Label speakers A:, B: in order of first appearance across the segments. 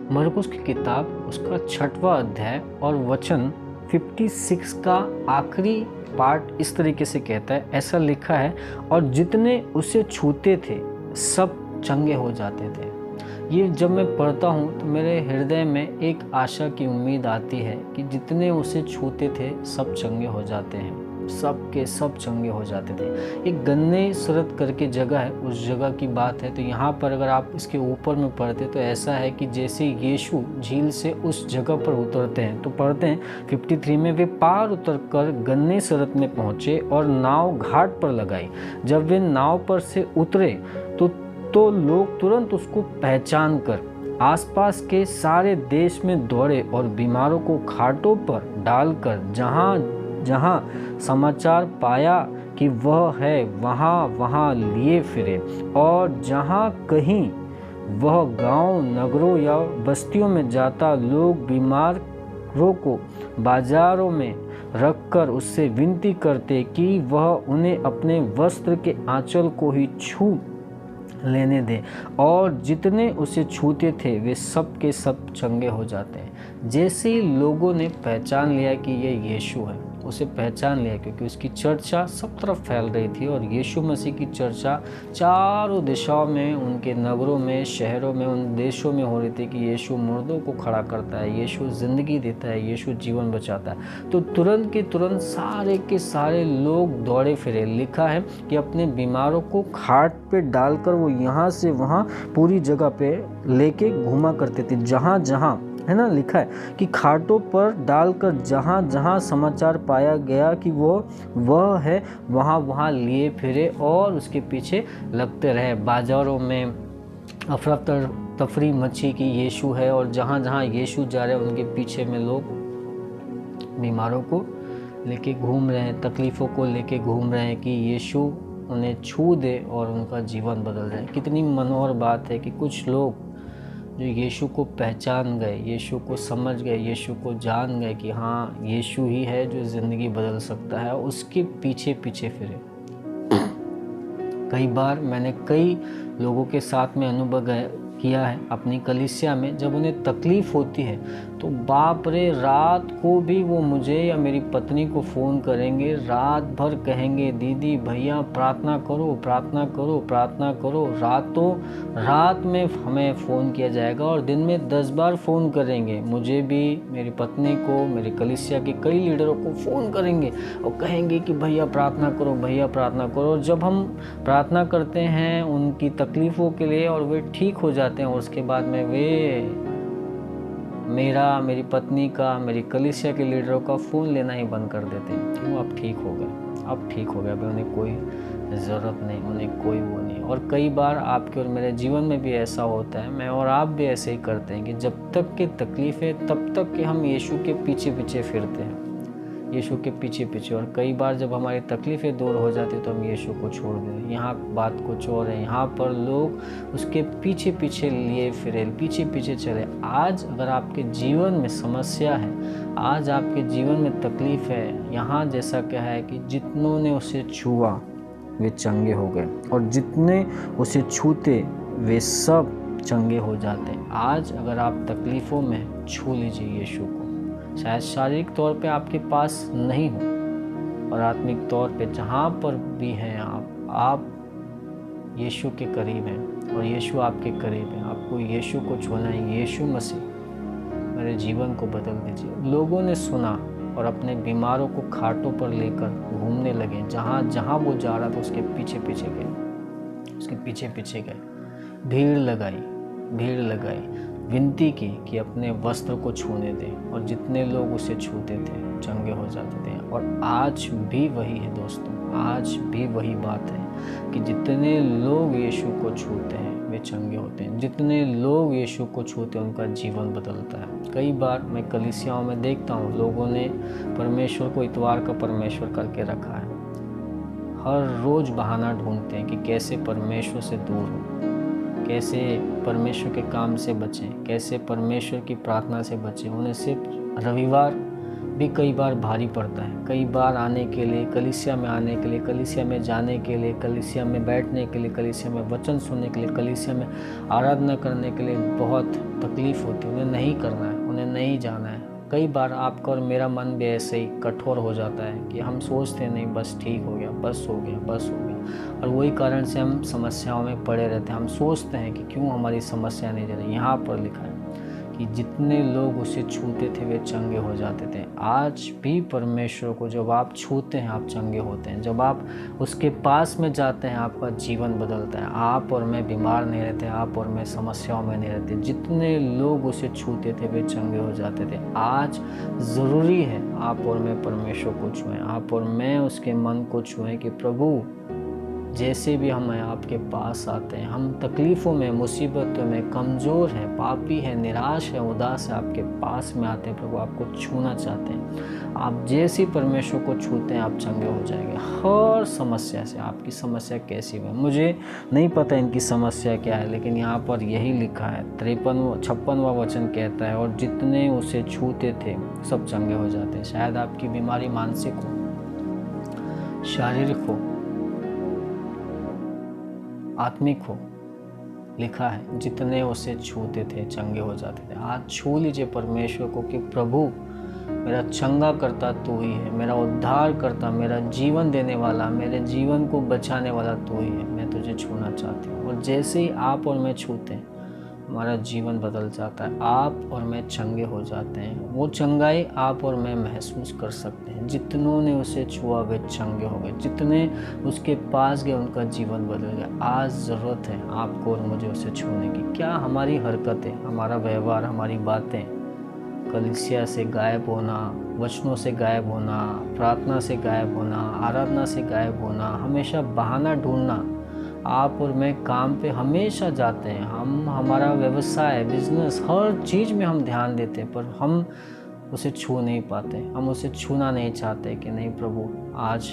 A: मरकुस की किताब उसका 6वां अध्याय और वचन 56 का आखिरी पार्ट इस तरीके से कहता है, ऐसा लिखा है, और जितने उसे छूते थे सब चंगे हो जाते थे। ये जब मैं पढ़ता हूँ तो मेरे हृदय में एक आशा की उम्मीद आती है कि जितने उसे छूते थे सब चंगे हो जाते हैं, सब के सब चंगे हो जाते थे। एक गन्ने सरत करके जगह है, उस जगह की बात है। तो यहाँ पर अगर आप इसके ऊपर में पढ़ते तो ऐसा है कि जैसे यीशु झील से उस जगह पर उतरते हैं, तो पढ़ते हैं 53 में, वे पार उतर कर गन्ने सरत में पहुँचे और नाव घाट पर लगाई। जब वे नाव पर से उतरे तो लोग तुरंत उसको पहचान कर आसपास के सारे देश में दौड़े और बीमारों को खाटों पर डालकर जहाँ जहाँ समाचार पाया कि वह है वहाँ वहाँ लिए फिरे। और जहाँ कहीं वह गांव, नगरों या बस्तियों में जाता, लोग बीमारों को बाजारों में रखकर उससे विनती करते कि वह उन्हें अपने वस्त्र के आंचल को ही छू लेने दे, और जितने उसे छूते थे वे सब के सब चंगे हो जाते हैं। जैसे ही लोगों ने पहचान लिया कि ये यीशु है, उसे पहचान लिया क्योंकि उसकी चर्चा सब तरफ फैल रही थी, और यीशु मसीह की चर्चा चारों दिशाओं में, उनके नगरों में, शहरों में, उन देशों में हो रही थी कि यीशु मुर्दों को खड़ा करता है, यीशु ज़िंदगी देता है, यीशु जीवन बचाता है। तो तुरंत के तुरंत सारे के सारे लोग दौड़े फिरे। लिखा है कि अपने बीमारों को खाट पे डालकर वो यहाँ से वहाँ पूरी जगह पे लेके घूमा करते थे, जहाँ जहाँ, है ना, लिखा है कि खाटों पर डालकर जहाँ जहाँ समाचार पाया गया कि वह है वहाँ वहाँ लिए फिरे और उसके पीछे लगते रहे। बाजारों में अफरा तफरी मची कि यीशु है, और जहाँ जहाँ यीशु जा रहे हैं उनके पीछे में लोग बीमारों को लेके घूम रहे हैं, तकलीफ़ों को लेके घूम रहे हैं कि यीशु उन्हें छू दे और उनका जीवन बदल जाए। कितनी मनोहर बात है कि कुछ लोग जो यीशु को पहचान गए, यीशु को समझ गए, यीशु को जान गए कि हाँ यीशु ही है जो ज़िंदगी बदल सकता है, उसके पीछे पीछे फिरे। कई बार मैंने कई लोगों के साथ में अनुभव किया है अपनी कलीसिया में, जब उन्हें तकलीफ़ होती है तो बाप रे, रात को भी वो मुझे या मेरी पत्नी को फ़ोन करेंगे, रात भर कहेंगे दीदी भैया प्रार्थना करो प्रार्थना करो प्रार्थना करो। रात में हमें फ़ोन किया जाएगा और दिन में 10 बार फ़ोन करेंगे, मुझे भी, मेरी पत्नी को, मेरी कलीसिया के कई लीडरों को फ़ोन करेंगे और कहेंगे कि भैया प्रार्थना करो, भैया प्रार्थना करो। और जब हम प्रार्थना करते हैं उनकी तकलीफ़ों के लिए और वे ठीक हो जाते हैं, और उसके बाद में वे मेरी पत्नी का, मेरी कलीसिया के लीडरों का फ़ोन लेना ही बंद कर देते हैं। क्यों? अब ठीक हो गए, अब ठीक हो गया, अभी उन्हें कोई ज़रूरत नहीं, उन्हें कोई वो नहीं। और कई बार आपके और मेरे जीवन में भी ऐसा होता है, मैं और आप भी ऐसे ही करते हैं कि जब तक की तकलीफ़ है तब तक कि हम यीशु के पीछे पीछे फिरते हैं, यीशु के पीछे पीछे। और कई बार जब हमारी तकलीफ़ें दूर हो जाती तो हम यीशु को छोड़ देते। यहाँ बात कुछ और है, यहाँ पर लोग उसके पीछे पीछे लिए फिरे, पीछे पीछे चले। आज अगर आपके जीवन में समस्या है, आज आपके जीवन में तकलीफ़ है, यहाँ जैसा क्या है कि जितनों ने उसे छुआ वे चंगे हो गए, और जितने उसे छूते वे सब चंगे हो जाते हैं। आज अगर आप तकलीफ़ों में, छू लीजिए यीशु को। शायद शारीरिक तौर पे आपके पास नहीं हो, और आत्मिक तौर पे जहाँ पर भी हैं आप यीशु के करीब हैं, और यीशु आपके करीब है। आपको यीशु को छूना है। यीशु मसीह मेरे जीवन को बदल दीजिए। लोगों ने सुना और अपने बीमारों को खाटों पर लेकर घूमने लगे, जहाँ जहाँ वो जा रहा था उसके पीछे पीछे गए, उसके पीछे पीछे गए। भीड़ लगाई, विनती की कि अपने वस्त्र को छूने दें, और जितने लोग उसे छूते थे चंगे हो जाते थे। और आज भी वही है दोस्तों, आज भी वही बात है कि जितने लोग यीशु को छूते हैं वे चंगे होते हैं, जितने लोग यीशु को छूते हैं उनका जीवन बदलता है। कई बार मैं कलीसियाओं में देखता हूँ लोगों ने परमेश्वर को इतवार का परमेश्वर करके रखा है, हर रोज़ बहाना ढूंढते हैं कि कैसे परमेश्वर से दूर हो, कैसे परमेश्वर के काम से बचें, कैसे परमेश्वर की प्रार्थना से बचें। उन्हें सिर्फ रविवार भी कई बार भारी पड़ता है। कई बार आने के लिए, कलीसिया में आने के लिए, कलीसिया में जाने के लिए, कलीसिया में बैठने के लिए, कलीसिया में वचन सुनने के लिए, कलीसिया में आराधना करने के लिए बहुत तकलीफ़ होती है। उन्हें नहीं करना है, उन्हें नहीं जाना है। कई बार आपका और मेरा मन भी ऐसे ही कठोर हो जाता है कि हम सोचते हैं नहीं बस ठीक हो गया, बस हो गया, बस हो गया, और वही कारण से हम समस्याओं में पड़े रहते हैं। हम सोचते हैं कि क्यों हमारी समस्या नहीं जा रही। यहाँ पर लिखा है कि जितने लोग उसे छूते थे वे चंगे हो जाते थे। आज भी परमेश्वर को जब आप छूते हैं आप चंगे होते हैं। जब आप उसके पास में जाते हैं आपका जीवन बदलता है। आप और मैं बीमार नहीं रहते, आप और मैं समस्याओं में नहीं रहते। जितने लोग उसे छूते थे वे चंगे हो जाते थे। आज ज़रूरी है आप और मैं परमेश्वर को छुएं, आप और मैं उसके मन को छुएं कि प्रभु जैसे भी हम आपके पास आते हैं, हम तकलीफ़ों में, मुसीबतों में, कमज़ोर हैं, पापी हैं, निराश हैं, उदास हैं, आपके पास में आते हैं। प्रभु आपको छूना चाहते हैं। आप जैसे ही परमेश्वर को छूते हैं आप चंगे हो जाएंगे हर समस्या से। आपकी समस्या कैसी है मुझे नहीं पता, इनकी समस्या क्या है, लेकिन यहाँ पर यही लिखा है 56वां वचन कहता है, और जितने उसे छूते थे सब चंगे हो जाते हैं। शायद आपकी बीमारी मानसिक हो, शारीरिक हो, आत्मिक हो, लिखा है जितने उसे छूते थे चंगे हो जाते थे। आज छू लीजिए परमेश्वर को कि प्रभु मेरा चंगा करता तू ही है, मेरा उद्धार करता, मेरा जीवन देने वाला, मेरे जीवन को बचाने वाला तू ही है। मैं तुझे छूना चाहती हूँ। और जैसे ही आप और मैं छूते हैं हमारा जीवन बदल जाता है। आप और मैं चंगे हो जाते हैं। वो चंगाई आप और मैं महसूस कर सकते हैं। जितनों ने उसे छुआ वे चंगे हो गए, जितने उसके पास गए उनका जीवन बदल गया। आज ज़रूरत है आपको और मुझे उसे छूने की। क्या हमारी हरकतें, हमारा व्यवहार, हमारी बातें कलीसिया से गायब होना, वचनों से गायब होना, प्रार्थना से गायब होना, आराधना से गायब होना, हमेशा बहाना ढूंढना। आप और मैं काम पे हमेशा जाते हैं, हम हमारा व्यवसाय, बिजनेस, हर चीज़ में हम ध्यान देते हैं, पर हम उसे छू नहीं पाते। हम उसे छूना नहीं चाहते कि नहीं प्रभु आज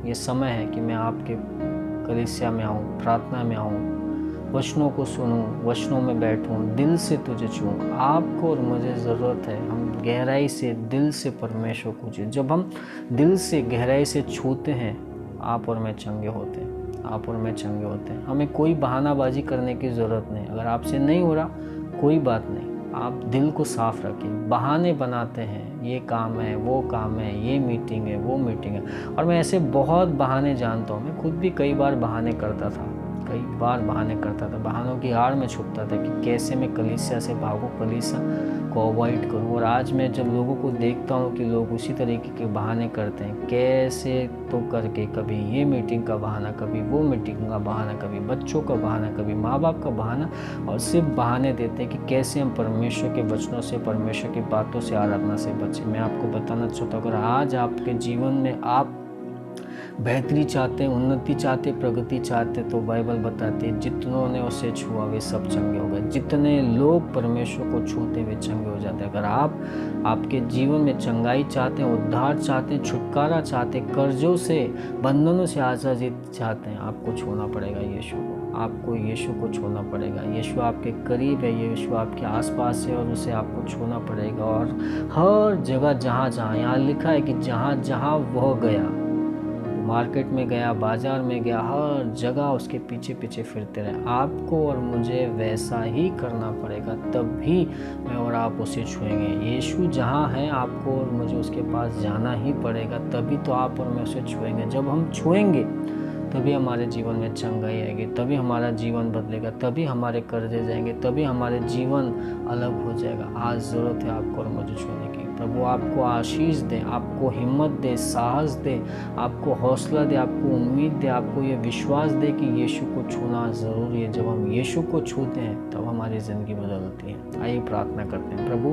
A: ये समय है कि मैं आपके कलीसिया में आऊँ, प्रार्थना में आऊँ, वचनों को सुनूं, वचनों में बैठूं, दिल से तुझे छूऊं। आपको और मुझे ज़रूरत है हम गहराई से, दिल से परमेश्वर को छूएं। जब हम दिल से गहराई से छूते हैं आप और मैं चंगे होते हैं। आप और मैं चंगे होते हैं। हमें कोई बहानाबाजी करने की ज़रूरत नहीं। अगर आपसे नहीं हो रहा कोई बात नहीं, आप दिल को साफ रखिए। बहाने बनाते हैं, ये काम है, वो काम है, ये मीटिंग है, वो मीटिंग है, और मैं ऐसे बहुत बहाने जानता हूँ। मैं खुद भी कई बार बहाने करता था, बहानों की आड़ में छुपता था कि कैसे मैं कलीसिया से भागूं, कलीसिया को अवॉइड करूं। और आज मैं जब लोगों को देखता हूं कि लोग उसी तरीके के बहाने करते हैं, कैसे तो करके, कभी ये मीटिंग का बहाना, कभी वो मीटिंग का बहाना, कभी बच्चों का बहाना, कभी माँ बाप का बहाना, और सिर्फ बहाने देते हैं कि कैसे हम परमेश्वर के वचनों से, परमेश्वर की बातों से, आराधना से बचें। मैं आपको बताना चाहता हूँ, अगर आज आपके जीवन में आप बेहतरी चाहते हैं, उन्नति चाहते, प्रगति चाहते, तो बाइबल बताती है जितनों ने उसे छुआ वे सब चंगे हो गए। जितने लोग परमेश्वर को छूते वे चंगे हो जाते हैं। अगर आप आपके जीवन में चंगाई चाहते हैं, उद्धार चाहते हैं, छुटकारा चाहते हैं, कर्जों से, बंधनों से आज़ादी चाहते हैं, आपको छूना पड़ेगा यीशु को। आपको यीशु को छूना पड़ेगा। यीशु आपके करीब है, यीशु आपके आसपास है, और उसे आपको छूना पड़ेगा। और हर जगह जहाँ जहाँ, यहाँ लिखा है कि जहाँ जहाँ वह गया, मार्केट में गया, बाजार में गया, हर जगह उसके पीछे पीछे फिरते रहे। आपको और मुझे वैसा ही करना पड़ेगा, तभी मैं और आप उसे छुएंगे। यीशु जहाँ है आपको और मुझे उसके पास जाना ही पड़ेगा, तभी तो आप और मैं उसे छुएंगे। जब हम छुएंगे तभी हमारे जीवन में चंगाई आएगी, तभी हमारा जीवन बदलेगा, तभी हमारे कर्जे जाएंगे, तभी हमारे जीवन अलग हो जाएगा। आज ज़रूरत है आपको और मुझे छूने की। प्रभु आपको आशीष दे, आपको हिम्मत दे, साहस दे, आपको हौसला दे, आपको उम्मीद दे, आपको ये विश्वास दे कि यीशु को छूना ज़रूरी है। जब हम यीशु को छूते हैं तब हमारी ज़िंदगी बदलती है। आइए प्रार्थना करते हैं। प्रभु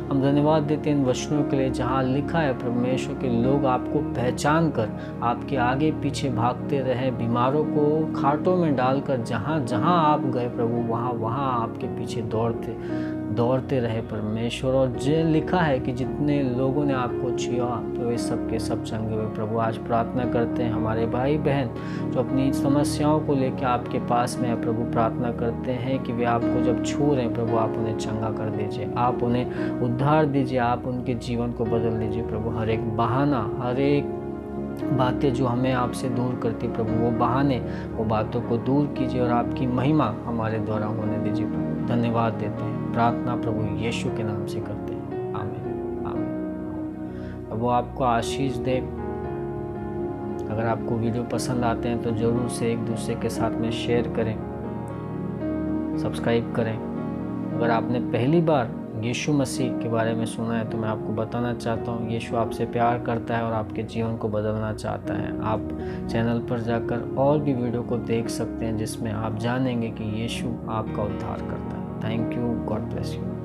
A: हम धन्यवाद देते हैं इन वचनों के लिए, जहाँ लिखा है परमेश्वर के लोग आपको पहचान कर आपके आगे पीछे भागते रहे, बीमारों को खाटों में डालकर जहाँ जहाँ आप गए प्रभु वहाँ वहाँ आपके पीछे दौड़ते रहे परमेश्वर। और जो लिखा है कि जितने लोगों ने आपको छुआ तो वे सबके सब चंगे हुए। प्रभु आज प्रार्थना करते हैं हमारे भाई बहन जो अपनी समस्याओं को लेकर आपके पास में है, प्रभु प्रार्थना करते हैं कि वे आपको जब छू रहे हैं प्रभु आप उन्हें चंगा कर दीजिए, आप उन्हें उद्धार दीजिए, आप उनके जीवन को बदल दीजिए प्रभु। हर एक बहाना, हर एक बातें जो हमें आपसे दूर करती प्रभु, वो बहाने, वो बातों को दूर कीजिए और आपकी महिमा हमारे द्वारा होने दीजिए प्रभु। धन्यवाद देते हैं, प्रार्थना प्रभु यीशु के नाम से करते हैं, आमीन आमीन। अब वो आपको आशीष दे। अगर आपको वीडियो पसंद आते हैं तो ज़रूर से एक दूसरे के साथ में शेयर करें, सब्सक्राइब करें। अगर आपने पहली बार यीशु मसीह के बारे में सुना है तो मैं आपको बताना चाहता हूँ, यीशु आपसे प्यार करता है और आपके जीवन को बदलना चाहता है। आप चैनल पर जाकर और भी वीडियो को देख सकते हैं जिसमें आप जानेंगे कि यीशु आपका उद्धार करता है। Thank you, God bless you.